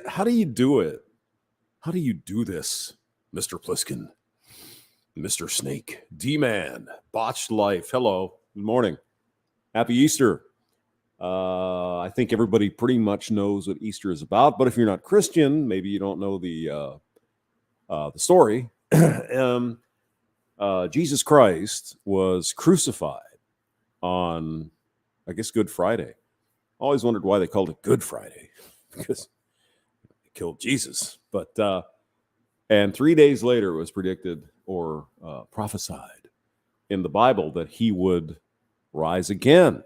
How do you do it? How do you do this, Mr. Pliskin, Mr. Snake, D-Man, Botched Life? Hello, good morning. Happy Easter. I think everybody pretty much knows what Easter is about, but if you're not Christian, maybe you don't know the story. Jesus Christ was crucified on, I guess, Good Friday. Always wondered why they called it Good Friday, because they killed Jesus. But and 3 days later, it was predicted or prophesied in the Bible that he would rise again.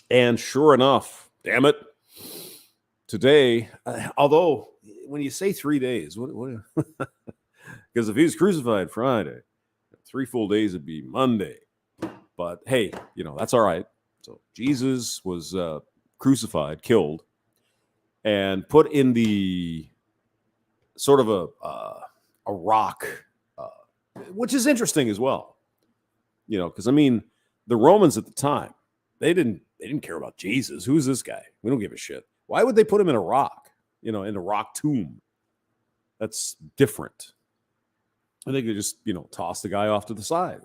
And sure enough, damn it, today, although when you say 3 days, what because if he was crucified Friday, 3 full days would be Monday. But hey, that's all right. So Jesus was crucified, killed, and put in the sort of a rock, which is interesting as well. Because the Romans at the time, they didn't care about Jesus. Who's this guy? We don't give a shit. Why would they put him in a rock? In a rock tomb. That's different. I think they just toss the guy off to the side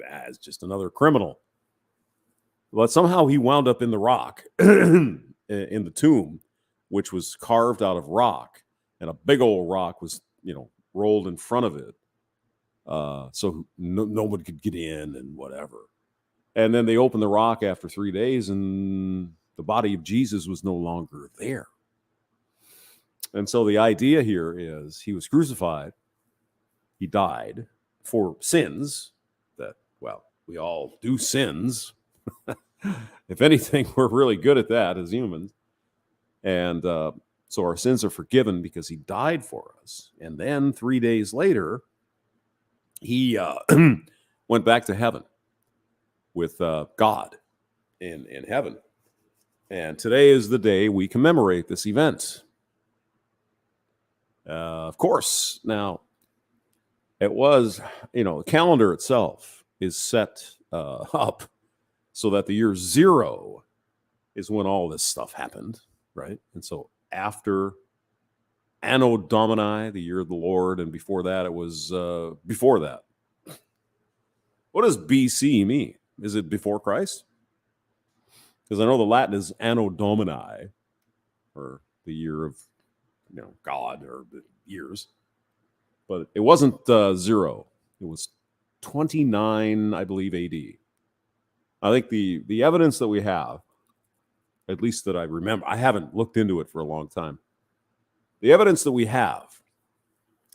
as just another criminal. But somehow he wound up in the rock, in the tomb, which was carved out of rock, and a big old rock was rolled in front of it, so no one could get in and whatever. And then they opened the rock after 3 days, and the body of Jesus was no longer there. And so the idea here is he was crucified. He died for sins that, well, we all do sins. If anything, we're really good at that as humans. And so our sins are forgiven because he died for us. And then 3 days later, he went back to heaven with God in heaven. And today is the day we commemorate this event. Of course, now, it was, the calendar itself is set up so that the year 0 is when all this stuff happened, right? And so after Anno Domini, the year of the Lord, and before that, it was before that. What does BC mean? Is it before Christ? Because I know the Latin is Anno Domini, or the year of God, or the years. But it wasn't 0. It was 29, I believe, AD. I think the evidence that we have, at least that I remember, I haven't looked into it for a long time. The evidence that we have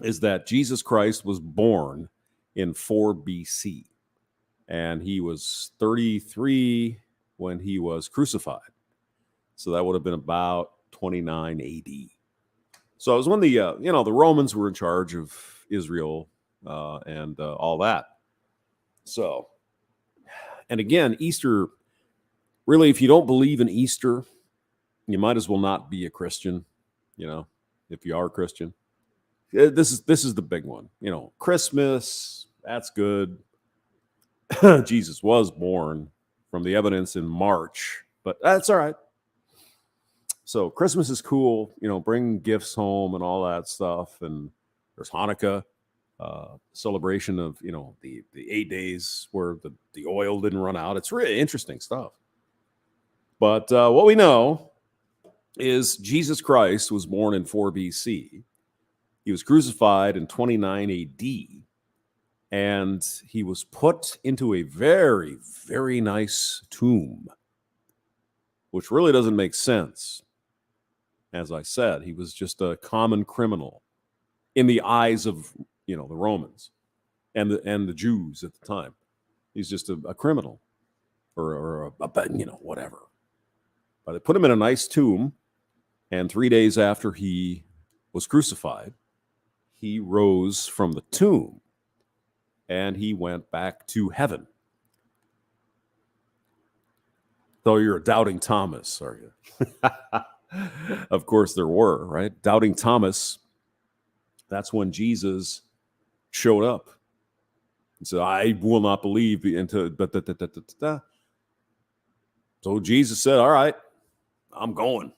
is that Jesus Christ was born in 4 BC. And he was 33 when he was crucified. So that would have been about 29 AD. So it was when the Romans were in charge of Israel and all that. So, and again, Easter, really, if you don't believe in Easter, you might as well not be a Christian, if you are a Christian. This is the big one. Christmas, that's good. Jesus was born from the evidence in March, but that's all right. So Christmas is cool, bring gifts home and all that stuff. And there's Hanukkah, celebration of, the 8 days where the oil didn't run out. It's really interesting stuff. But what we know is Jesus Christ was born in 4 BC. He was crucified in 29 AD. And he was put into a very, very nice tomb, which really doesn't make sense. As I said, he was just a common criminal in the eyes of, the Romans and the Jews at the time. He's just a criminal or whatever. But they put him in a nice tomb, and 3 days after he was crucified, he rose from the tomb and he went back to heaven. So you're a doubting Thomas, are you? Of course there were, right? Doubting Thomas, that's when Jesus showed up. And said, I will not believe until... So Jesus said, all right, I'm going.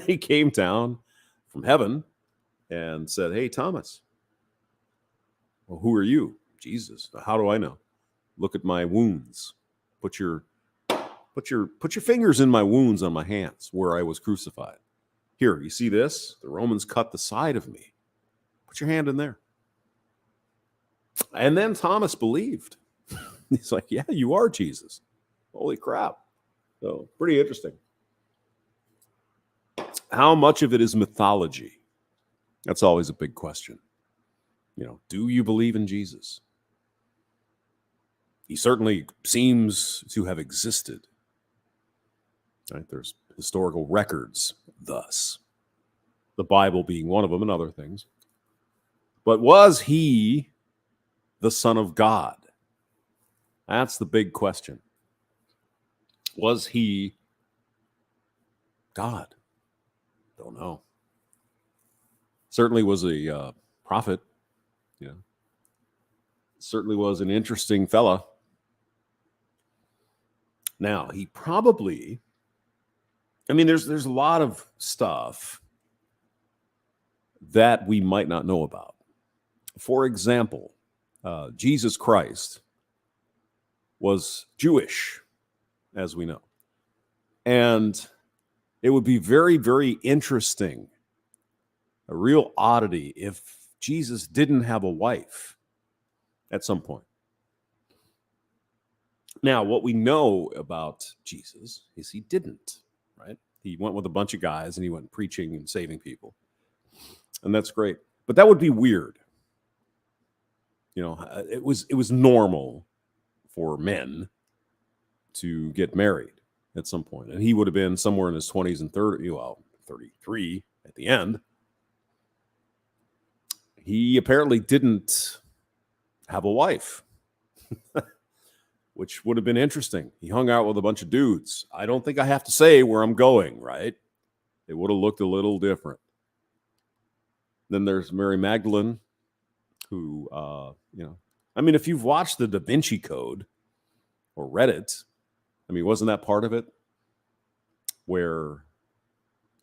He came down, from heaven and said, "Hey, Thomas, well, who are you?" "Jesus." "How do I know?" "Look at my wounds. Put your fingers in my wounds on my hands where I was crucified. Here, you see this? The Romans cut the side of me. Put your hand in there." And then Thomas believed. He's like, "Yeah, you are Jesus." Holy crap. So pretty interesting. How much of it is mythology? That's always a big question. Do you believe in Jesus? He certainly seems to have existed. Right? There's historical records, thus. The Bible being one of them and other things. But was he the Son of God? That's the big question. Was he God? Don't know. Certainly was a prophet. Certainly was an interesting fella. Now, he probably, there's a lot of stuff that we might not know about. For example, Jesus Christ was Jewish, as we know. And it would be very, very interesting, a real oddity, if Jesus didn't have a wife at some point. Now, what we know about Jesus is he didn't, right? He went with a bunch of guys and he went preaching and saving people. And that's great. But that would be weird. It was normal for men to get married at some point. And he would have been somewhere in his 20s and 33 at the end. He apparently didn't have a wife, which would have been interesting. He hung out with a bunch of dudes. I don't think I have to say where I'm going, right? It would have looked a little different. Then there's Mary Magdalene, who, if you've watched the Da Vinci Code or read it, wasn't that part of it? Where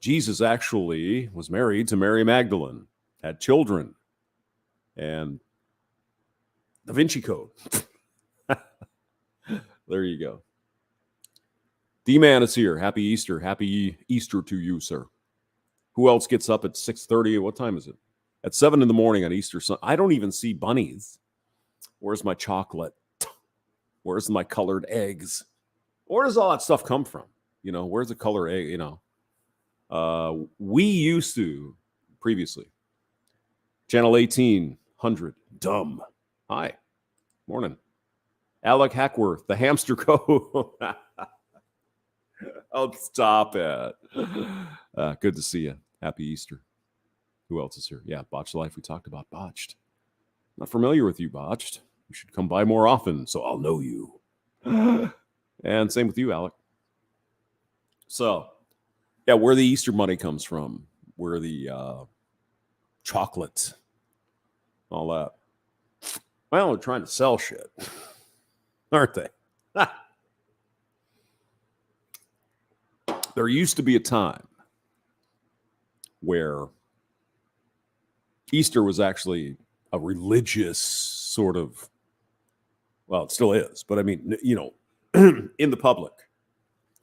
Jesus actually was married to Mary Magdalene, had children, and Da Vinci Code. There you go. D-Man is here. Happy Easter. Happy Easter to you, sir. Who else gets up at 6:30? What time is it? At 7 in the morning on Easter Sunday. I don't even see bunnies. Where's my chocolate? Where's my colored eggs? Where does all that stuff come from? Where's the colored egg? We used to, previously, channel 1800, dumb. Hi. Morning. Alec Hackworth, the hamster code. Oh, stop it. Good to see you. Happy Easter. Who else is here? Yeah, Botched Life. We talked about Botched. Not familiar with you, Botched. You should come by more often, so I'll know you. And same with you, Alec. So, yeah, where the Easter money comes from, where the chocolate, all that. Well, they're trying to sell shit, aren't they? There used to be a time where Easter was actually a religious sort of, well, it still is, but in the public,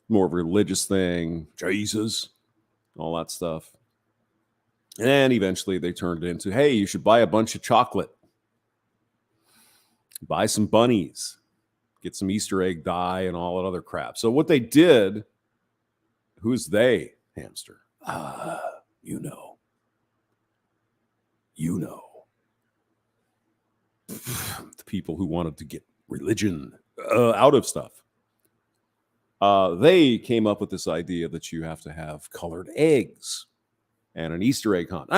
more of a religious thing, Jesus, all that stuff. And eventually they turned it into, hey, you should buy a bunch of chocolate, buy some bunnies, get some Easter egg dye and all that other crap. So what they did, who's they, hamster? You know. The people who wanted to get religion out of stuff. They came up with this idea that you have to have colored eggs and an Easter egg hunt.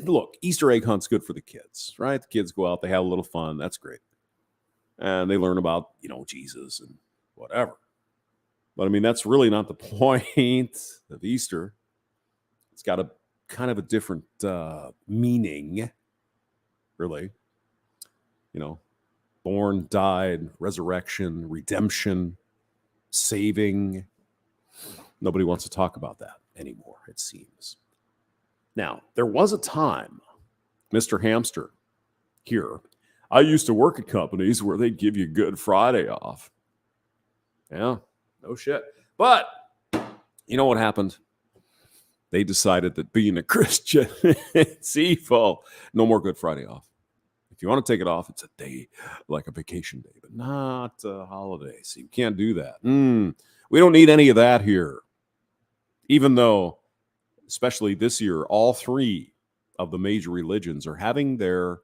Look, Easter egg hunt's good for the kids, right? The kids go out, they have a little fun. That's great. And they learn about, Jesus and whatever. But that's really not the point of Easter. It's got a kind of a different meaning, really. Born, died, resurrection, redemption, saving. Nobody wants to talk about that anymore, it seems. Now, there was a time, Mr. Hamster here, I used to work at companies where they'd give you Good Friday off. Yeah, no shit. But you know what happened? They decided that being a Christian, it's evil. No more Good Friday off. If you want to take it off, it's a day, like a vacation day, but not a holiday. So you can't do that. We don't need any of that here. Even though, especially this year, all three of the major religions are having their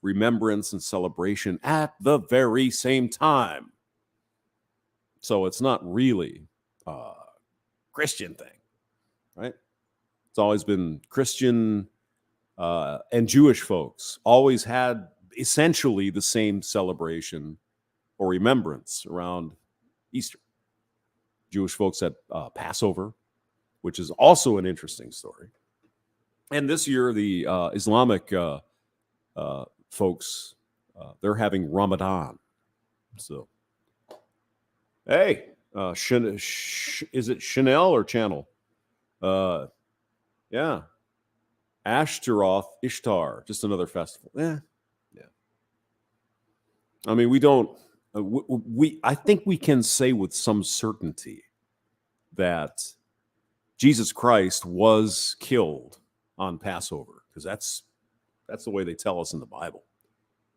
remembrance and celebration at the very same time. So it's not really a Christian thing, right? It's always been Christian and Jewish folks always had essentially the same celebration or remembrance around Easter. Jewish folks had Passover, which is also an interesting story. And this year, the Islamic folks, they're having Ramadan. So, hey, is it Chanel or Channel? Yeah. Ashtaroth, Ishtar, just another festival. Yeah. I mean, we don't. I think we can say with some certainty that Jesus Christ was killed on Passover, because that's the way they tell us in the Bible.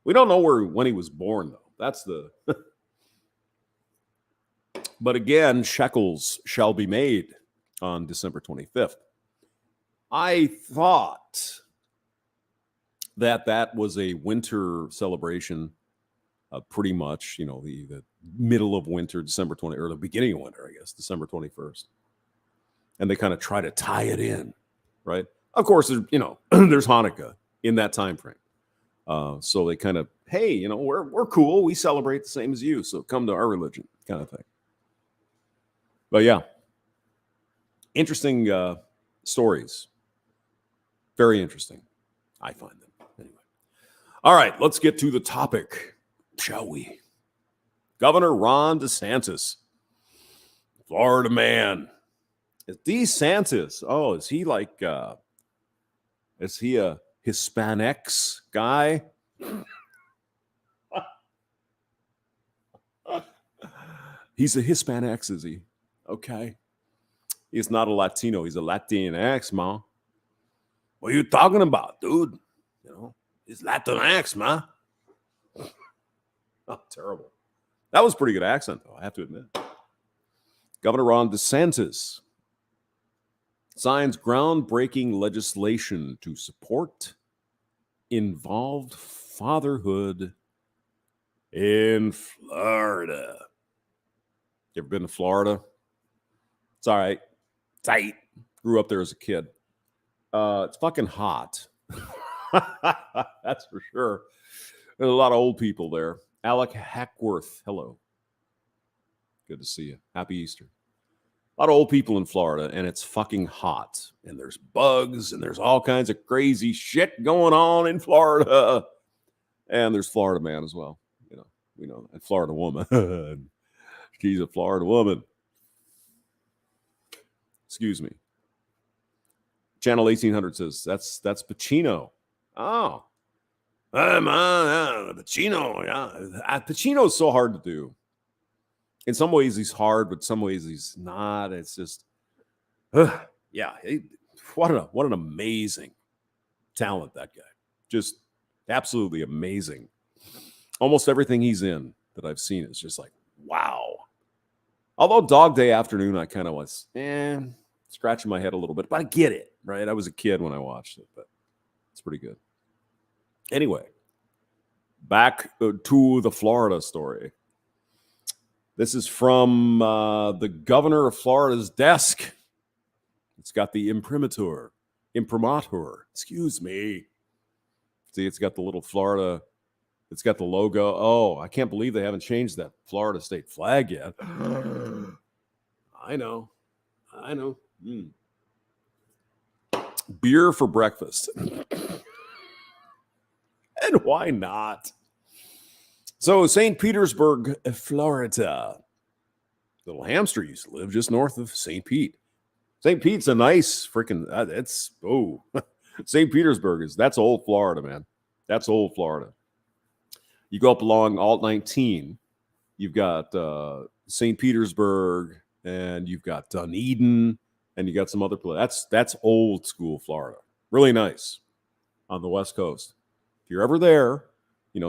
We don't know when he was born, though. That's the. But again, shekels shall be made on December 25th. I thought that was a winter celebration, pretty much, the middle of winter, December 20, or the beginning of winter, I guess, December 21st. And they kind of try to tie it in, right? Of course, there's Hanukkah in that time frame. So they kind of, hey, we're cool. We celebrate the same as you. So come to our religion, kind of thing. But yeah, interesting stories. Very interesting. I find them. Anyway. All right, let's get to the topic, shall we? Governor Ron DeSantis, Florida man. DeSantis. Oh, is he like, is he a Hispanics guy? He's a Hispanics, is he? Okay. He's not a Latino. He's a Latinx, man. What are you talking about, dude? It's Latinx, man. Oh, terrible. That was a pretty good accent, though, I have to admit. Governor Ron DeSantis signs groundbreaking legislation to support involved fatherhood in Florida. You ever been to Florida? It's all right. Tight. Grew up there as a kid. It's fucking hot. That's for sure. There's a lot of old people there. Alec Hackworth, hello. Good to see you. Happy Easter. A lot of old people in Florida, and it's fucking hot. And there's bugs, and there's all kinds of crazy shit going on in Florida. And there's Florida man as well. We know, and Florida woman. She's a Florida woman. Excuse me. Channel 1800 says that's Pacino. Oh, Pacino. Yeah, Pacino's so hard to do. In some ways he's hard, but some ways he's not. It's just, yeah. What an amazing talent that guy. Just absolutely amazing. Almost everything he's in that I've seen is just like, wow. Although Dog Day Afternoon, I kind of was, scratching my head a little bit, but I get it, right? I was a kid when I watched it, but it's pretty good. Anyway, back to the Florida story. This is from the governor of Florida's desk. It's got the imprimatur, excuse me. See, it's got the little Florida, it's got the logo. Oh, I can't believe they haven't changed that Florida state flag yet. I know. Beer for breakfast. And why not? So, St. Petersburg, Florida. Little hamster used to live just north of St. Pete. St. Pete's a nice freaking, St. Petersburg that's old Florida, man. That's old Florida. You go up along Alt 19, you've got St. Petersburg, and you've got Dunedin, and you got some other places. That's old school Florida. Really nice on the West Coast. If you're ever there,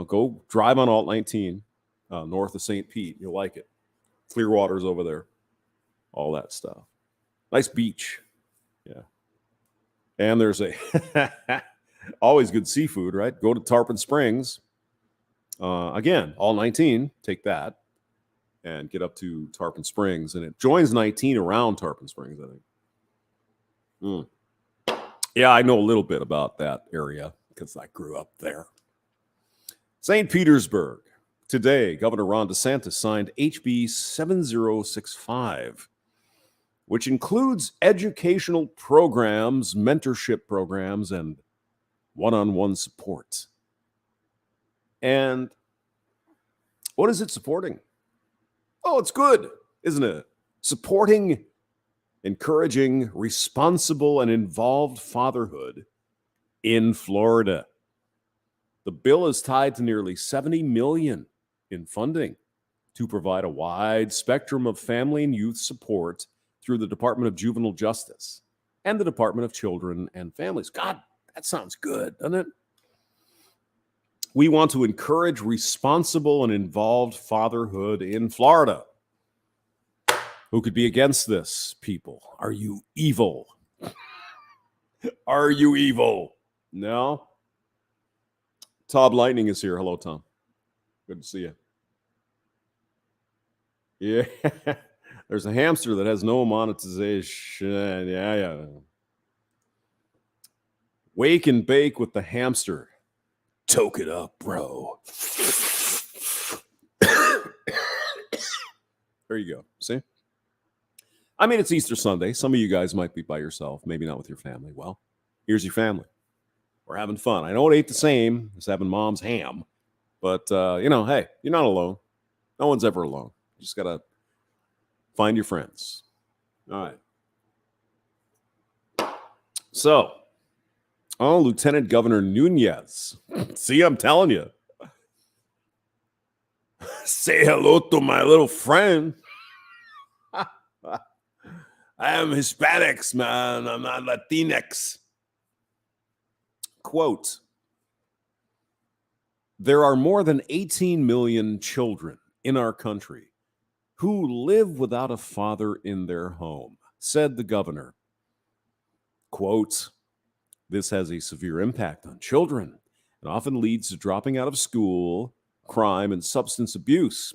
go drive on Alt 19 north of St. Pete. You'll like it. Clearwater's over there. All that stuff. Nice beach. Yeah. And there's always good seafood, right? Go to Tarpon Springs. Again, all 19, take that and get up to Tarpon Springs. And it joins 19 around Tarpon Springs, I think. Yeah, I know a little bit about that area because I grew up there. St. Petersburg. Today, Governor Ron DeSantis signed HB 7065, which includes educational programs, mentorship programs, and one-on-one support. And what is it supporting? Oh, it's good, isn't it? Supporting, encouraging responsible and involved fatherhood in Florida. The bill is tied to nearly $70 million in funding to provide a wide spectrum of family and youth support through the Department of Juvenile Justice and the Department of Children and Families. God, that sounds good, doesn't it? We want to encourage responsible and involved fatherhood in Florida. Who could be against this, people? Are you evil? Are you evil? No? Todd Lightning is here. Hello, Tom. Good to see you. Yeah. There's a hamster that has no monetization. Yeah. Wake and bake with the hamster. Toke it up, bro. There you go. See? I mean, it's Easter Sunday. Some of you guys might be by yourself, maybe not with your family. Well, here's your family. We're having fun. I know it ain't the same as having mom's ham, but, hey, you're not alone. No one's ever alone. You just got to find your friends. All right. So, Lieutenant Governor Nunez. See, I'm telling you. Say hello to my little friend. I am Hispanics, man. I'm not Latinx. Quote, there are more than 18 million children in our country who live without a father in their home, said the governor. Quote, this has a severe impact on children and often leads to dropping out of school, crime, and substance abuse.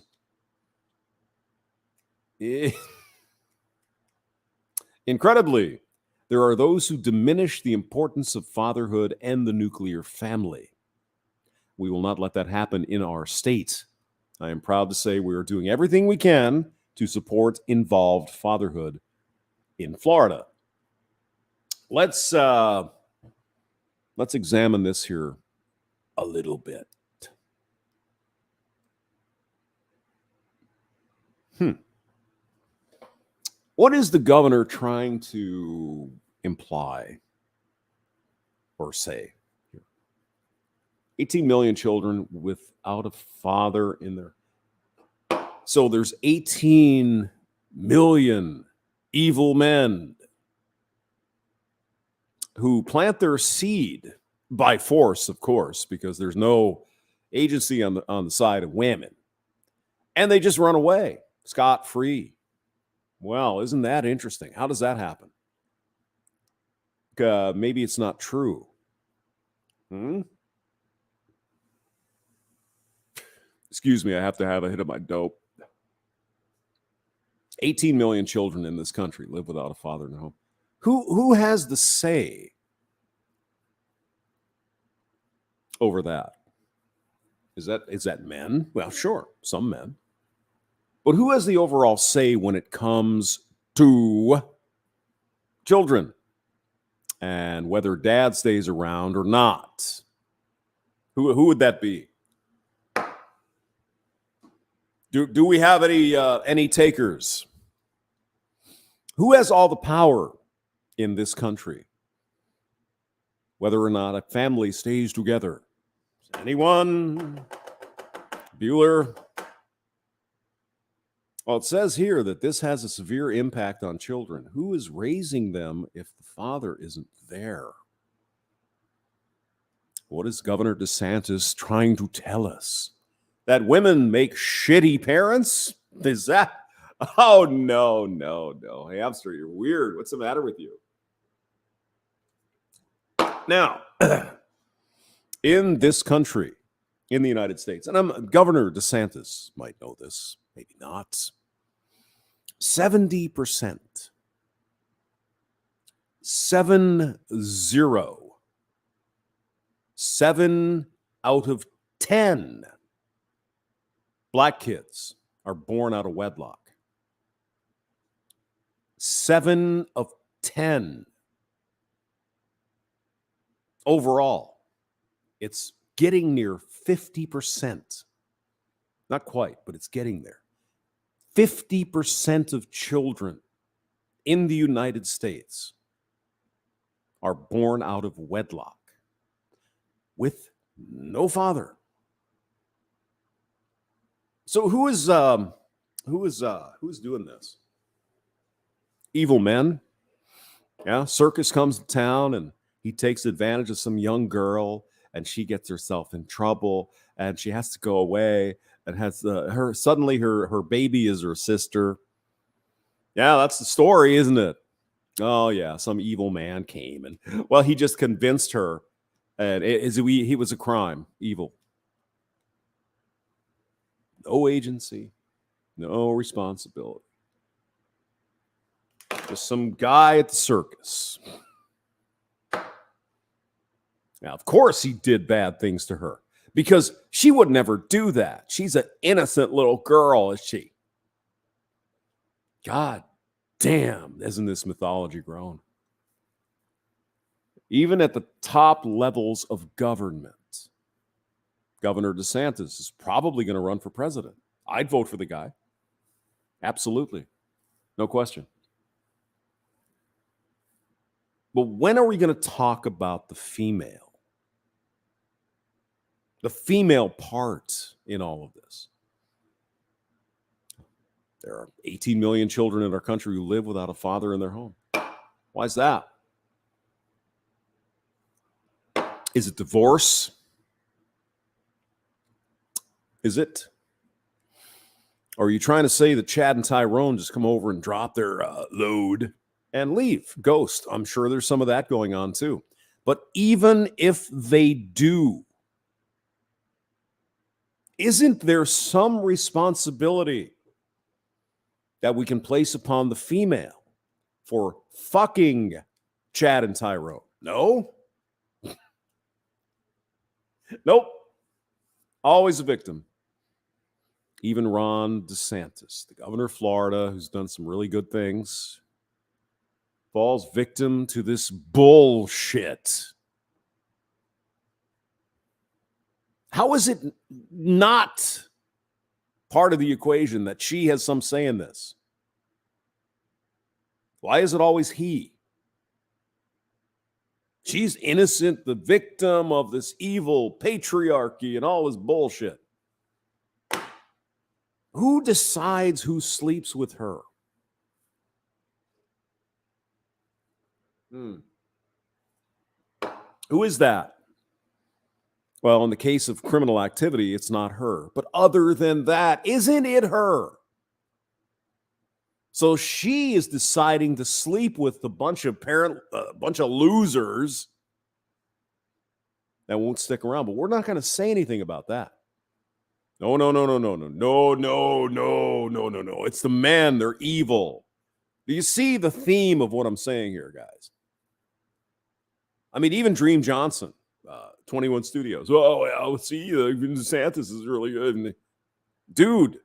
Incredibly, there are those who diminish the importance of fatherhood and the nuclear family. We will not let that happen in our state. I am proud to say we are doing everything we can to support involved fatherhood in Florida. Let's examine this here a little bit. What is the governor trying to imply or say? 18 million children without a father in their... So there's 18 million evil men who plant their seed by force, of course, because there's no agency on the side of women. And they just run away scot-free. Well, isn't that interesting? How does that happen? Maybe it's not true. Excuse me, I have to have a hit of my dope. 18 million children in this country live without a father in the home. Who has the say over that? Is that men? Well, sure, some men. But who has the overall say when it comes to children and whether dad stays around or not? Who would that be? Do we have any takers? Who has all the power in this country, whether or not a family stays together. Anyone? Bueller? Well, it says here that this has a severe impact on children. Who is raising them if the father isn't there? What is Governor DeSantis trying to tell us? That women make shitty parents? Is that? Oh, no. Hey, Hamster, you're weird. What's the matter with you? Now, in this country, in the United States, and Governor DeSantis might know this, maybe not, 70%, 7 out of 10 black kids are born out of wedlock. 7 of 10. Overall, it's getting near 50%. Not quite, but it's getting there. 50% of children in the United States are born out of wedlock with no father. So who's doing this? Evil men. Yeah, circus comes to town and he takes advantage of some young girl and she gets herself in trouble and she has to go away and has her baby is her sister. Yeah, that's the story, isn't it? Oh yeah, some evil man came and well, he just convinced her, and he was a crime, evil. No agency, no responsibility. Just some guy at the circus. Now, of course, he did bad things to her because she would never do that. She's an innocent little girl, is she? God damn, isn't this mythology grown? Even at the top levels of government, Governor DeSantis is probably going to run for president. I'd vote for the guy. Absolutely. No question. But when are we going to talk about the female? The female part in all of this. There are 18 million children in our country who live without a father in their home. Why is that? Is it divorce? Is it? Or are you trying to say that Chad and Tyrone just come over and drop their load and leave? Ghost. I'm sure there's some of that going on too. But even if they do, isn't there some responsibility that we can place upon the female for fucking Chad and Tyrone? No? Nope. Always a victim. Even Ron DeSantis, the governor of Florida, who's done some really good things, falls victim to this bullshit. How is it not part of the equation that she has some say in this? Why is it always he? She's innocent, the victim of this evil patriarchy and all this bullshit. Who decides who sleeps with her? Who is that? Well, in the case of criminal activity, it's not her. But other than that, isn't it her? So she is deciding to sleep with a bunch of losers that won't stick around. But we're not going to say anything about that. No. It's the men. They're evil. Do you see the theme of what I'm saying here, guys? I mean, even Dream Johnson, 21 Studios. Oh, yeah, see, DeSantis is really good. And dude.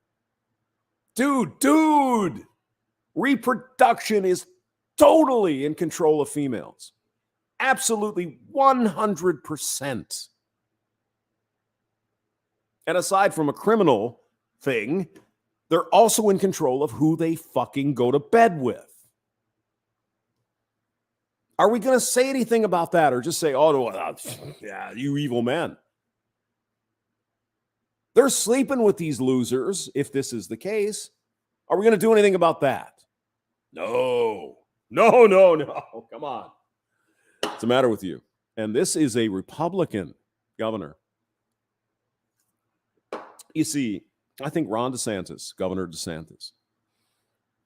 Reproduction is totally in control of females. Absolutely 100%. And aside from a criminal thing, they're also in control of who they fucking go to bed with. Are we going to say anything about that or just say, oh, yeah, you evil men? They're sleeping with these losers if this is the case. Are we going to do anything about that? No. Come on. What's the matter with you? And this is a Republican governor. You see, I think Ron DeSantis, Governor DeSantis,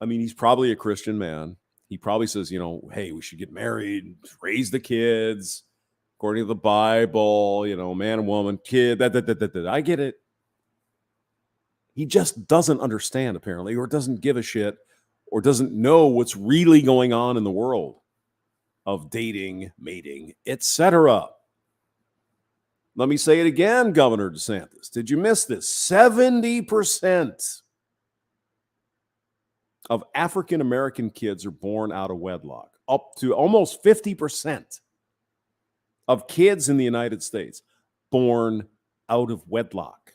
I mean, he's probably a Christian man. He probably says, hey, we should get married, raise the kids, according to the Bible, man and woman, kid, that. I get it. He just doesn't understand, apparently, or doesn't give a shit, or doesn't know what's really going on in the world of dating, mating, etc. Let me say it again, Governor DeSantis. Did you miss this? 70% of African-American kids are born out of wedlock, up to almost 50% of kids in the United States born out of wedlock.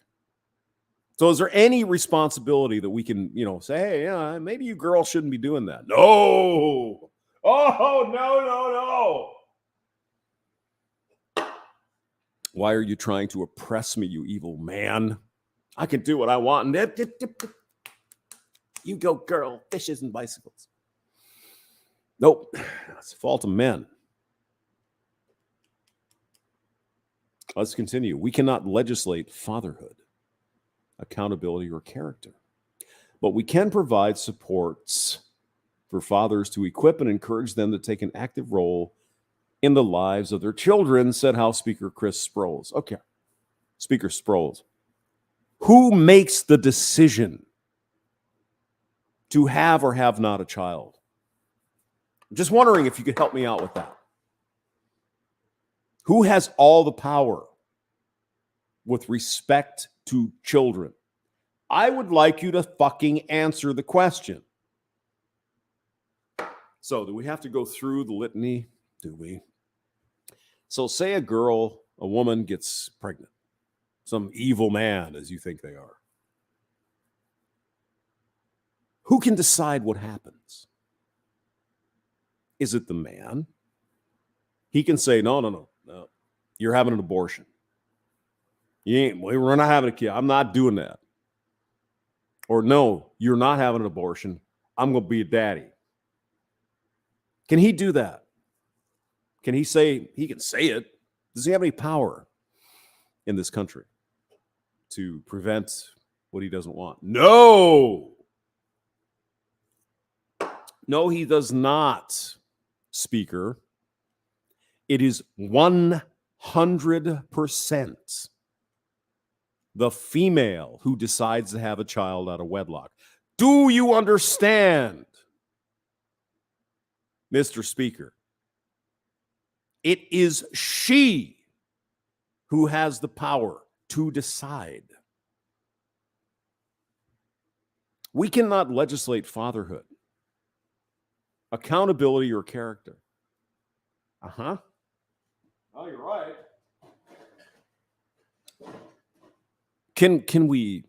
So is there any responsibility that we can, say, hey, yeah, maybe you girls shouldn't be doing that? No. Oh, no. Why are you trying to oppress me, you evil man? I can do what I want. You go, girl, fishes and bicycles. Nope. It's the fault of men. Let's continue. We cannot legislate fatherhood, accountability, or character, but we can provide supports for fathers to equip and encourage them to take an active role in the lives of their children, said House Speaker Chris Sproles. Okay, Speaker Sproles. Who makes the decision to have or have not a child? I'm just wondering if you could help me out with that. Who has all the power with respect to children? I would like you to fucking answer the question. So, do we have to go through the litany? Do we? So, say a woman gets pregnant. Some evil man, as you think they are. Who can decide what happens? Is it the man? He can say, no. You're having an abortion. We're not having a kid. I'm not doing that. Or no, you're not having an abortion. I'm going to be a daddy. Can he do that? Can he say, he can say it? Does he have any power in this country to prevent what he doesn't want? No, he does not, Speaker. It is 100% the female who decides to have a child out of wedlock. Do you understand, Mr. Speaker? It is she who has the power to decide. We cannot legislate fatherhood, accountability, or character. Oh, you're right. Can we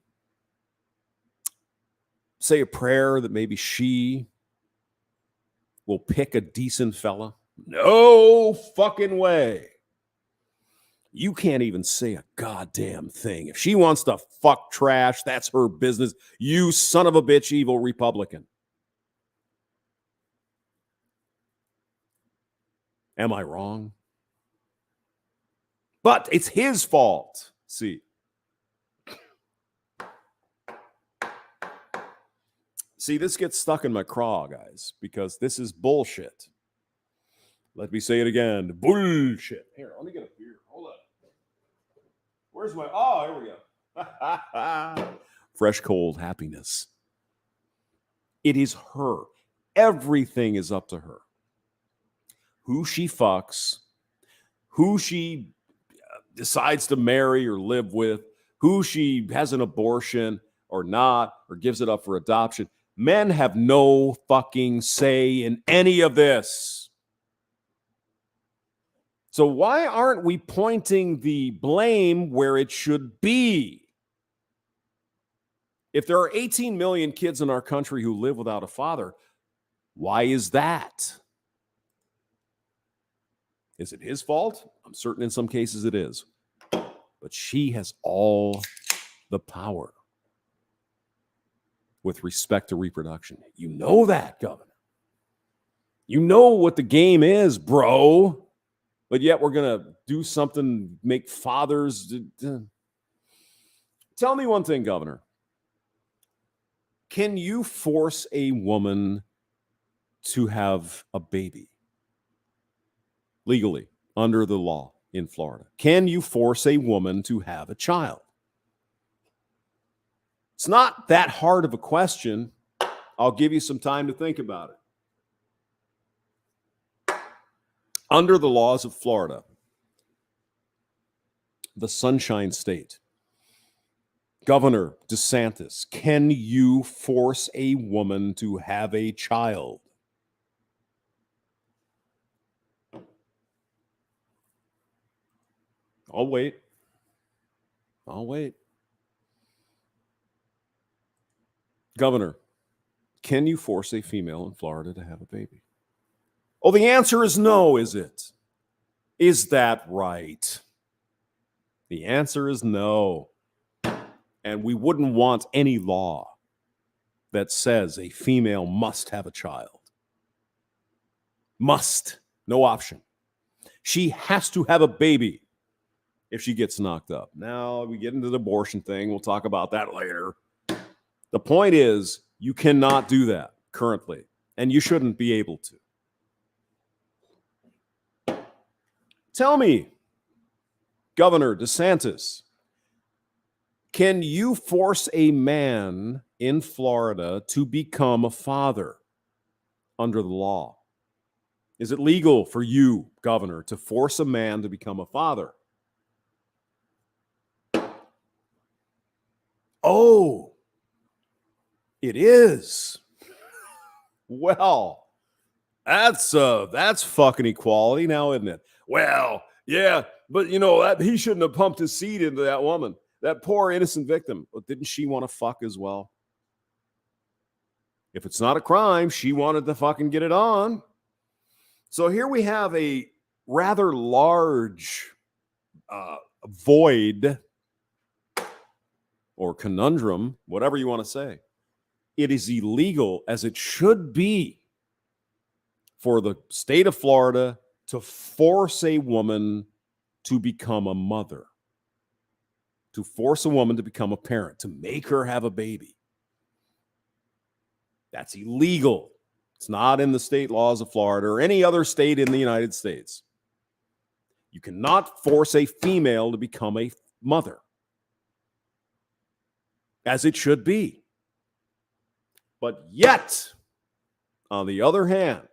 say a prayer that maybe she will pick a decent fella? No fucking way. You can't even say a goddamn thing. If she wants to fuck trash, that's her business. You son of a bitch, evil Republican. Am I wrong? But it's his fault. See, this gets stuck in my craw, guys, because this is bullshit. Let me say it again. Bullshit. Here, let me get a beer. Hold on. Where's my... Oh, here we go. Fresh, cold happiness. It is her. Everything is up to her. Who she fucks, who she decides to marry or live with, who she has an abortion or not, or gives it up for adoption. Men have no fucking say in any of this. So why aren't we pointing the blame where it should be? If there are 18 million kids in our country who live without a father, why is that? Is it his fault? I'm certain in some cases it is. But she has all the power with respect to reproduction. You know that, Governor. You know what the game is, bro. But yet we're going to do something, make fathers. Tell me one thing, Governor. Can you force a woman to have a baby legally under the law in Florida? Can you force a woman to have a child? It's not that hard of a question. I'll give you some time to think about it. Under the laws of Florida, the Sunshine State, Governor DeSantis, can you force a woman to have a child? I'll wait. Governor, can you force a female in Florida to have a baby? Oh, the answer is no, is it? Is that right? The answer is no. And we wouldn't want any law that says a female must have a child. Must. No option. She has to have a baby if she gets knocked up. Now we get into the abortion thing. We'll talk about that later. The point is, you cannot do that currently, and you shouldn't be able to. Tell me, Governor DeSantis, can you force a man in Florida to become a father under the law? Is it legal for you, Governor, to force a man to become a father? Oh, it is. Well, that's fucking equality now, isn't it? Well, yeah, but you know that he shouldn't have pumped his seed into that woman, that poor innocent victim. But didn't she want to fuck as well? If it's not a crime, she wanted to fucking get it on. So here we have a rather large void or conundrum, whatever you want to say. It is illegal, as it should be, for the state of Florida to force a woman to become a mother, to force a woman to become a parent, to make her have a baby. That's illegal. It's not in the state laws of Florida or any other state in the United States. You cannot force a female to become a mother, as it should be. But yet, on the other hand,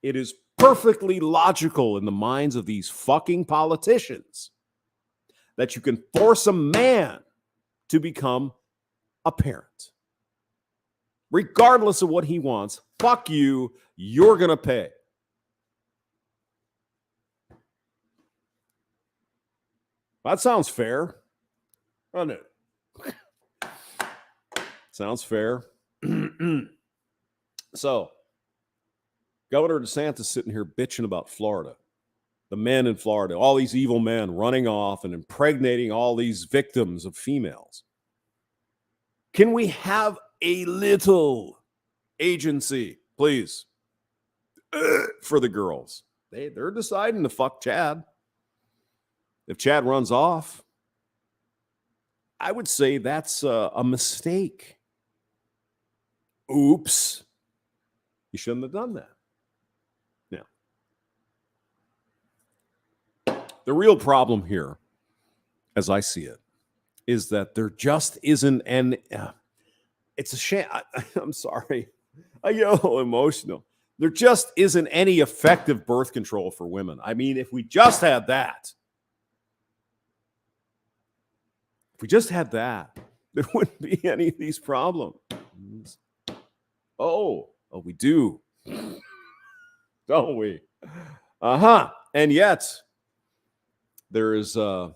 it is perfectly logical in the minds of these fucking politicians that you can force a man to become a parent. Regardless of what he wants, fuck you, you're going to pay. That sounds fair, doesn't it? Sounds fair. So, Governor DeSantis sitting here bitching about Florida, the men in Florida, all these evil men running off and impregnating all these victims of females. Can we have a little agency, please, for the girls? They're deciding to fuck Chad. If Chad runs off, I would say that's a mistake. Oops. You shouldn't have done that. Now, the real problem here, as I see it, is that there just isn't an... it's a shame. I'm sorry. I get a little emotional. There just isn't any effective birth control for women. I mean, if we just had that, there wouldn't be any of these problems. Oh, we do. Don't we? And yet, there is an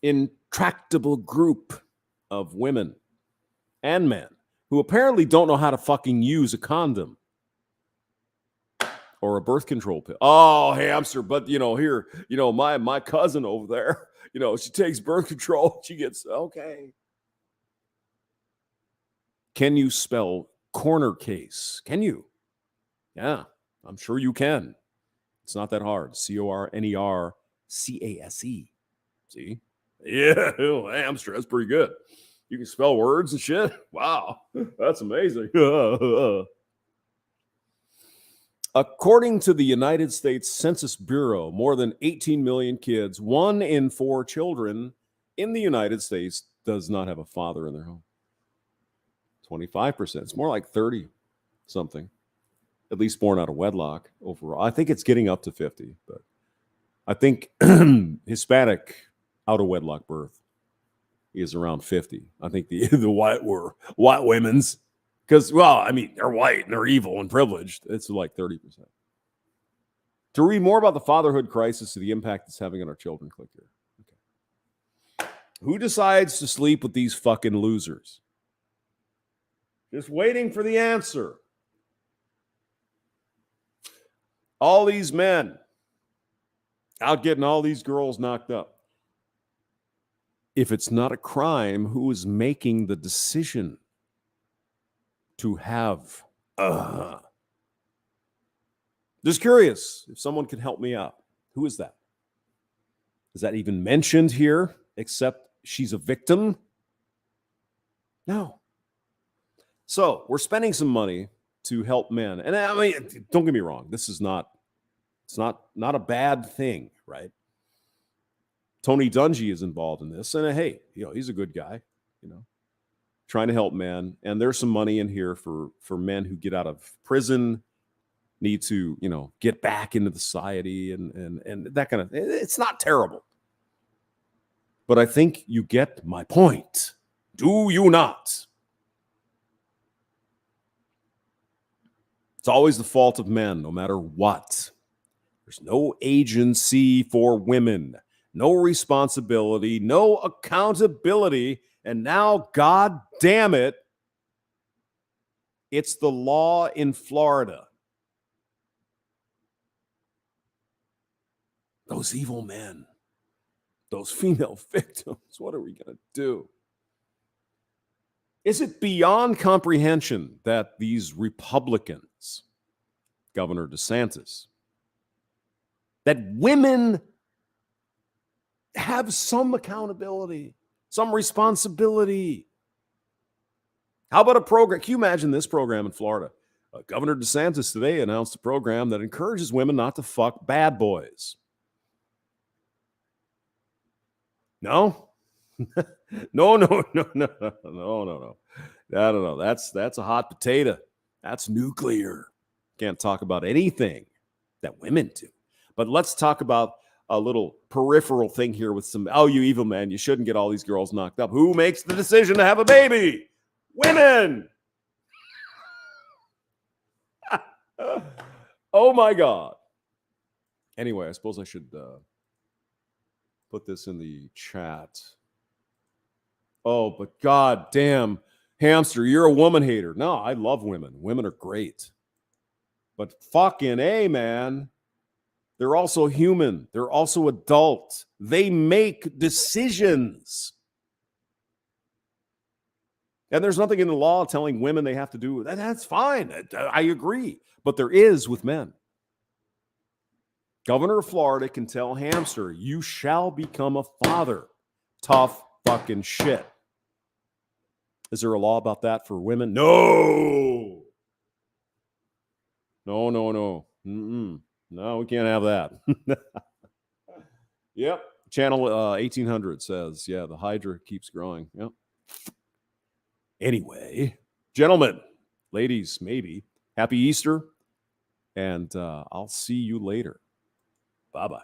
intractable group of women and men who apparently don't know how to fucking use a condom or a birth control pill. Oh, hamster, but here, my cousin over there, she takes birth control. She gets okay. Can you spell corner case? Can you? Yeah, I'm sure you can. It's not that hard. Cornercase. See? Yeah, hamster. That's pretty good. You can spell words and shit. Wow, that's amazing. According to the United States Census Bureau, more than 18 million kids, 1 in 4 children in the United States does not have a father in their home. 25%. It's more like 30 something, at least born out of wedlock overall. I think it's getting up to 50, but I think Hispanic out of wedlock birth is around 50. I think the white women's, because, well, I mean, they're white and they're evil and privileged. It's like 30%. To read more about the fatherhood crisis and the impact it's having on our children, click here. Okay. Who decides to sleep with these fucking losers? Just waiting for the answer. All these men out getting all these girls knocked up. If it's not a crime, who is making the decision to have? Just curious if someone could help me out. Who is that? Is that even mentioned here, except she's a victim? No. So we're spending some money to help men. And I mean, don't get me wrong. This is not a bad thing, right? Tony Dungy is involved in this. And hey, he's a good guy, trying to help men. And there's some money in here for men who get out of prison, need to, get back into the society and that kind of thing. It's not terrible. But I think you get my point. Do you not? It's always the fault of men, no matter what. There's no agency for women, no responsibility, no accountability. And now, God damn it, it's the law in Florida. Those evil men, those female victims, what are we going to do? Is it beyond comprehension that these Republicans, Governor DeSantis, that women have some accountability, some responsibility? How about a program? Can you imagine this program in Florida? Governor DeSantis today announced a program that encourages women not to fuck bad boys. No? No. That's a hot potato. That's nuclear. Can't talk about anything that women do. But let's talk about a little peripheral thing here with some, you evil man, you shouldn't get all these girls knocked up. Who makes the decision to have a baby? Women! Oh my God. Anyway, I suppose I should put this in the chat. Oh, but God damn, hamster, you're a woman hater. No, I love women. Women are great. But fucking A, man. They're also human. They're also adult. They make decisions. And there's nothing in the law telling women they have to do that. That's fine. I agree. But there is with men. Governor of Florida can tell hamster, you shall become a father. Tough fucking shit. Is there a law about that for women? No. No. No, we can't have that. Yep. Channel 1800 says, yeah, the Hydra keeps growing. Yep. Anyway, gentlemen, ladies, maybe, happy Easter. And I'll see you later. Bye-bye.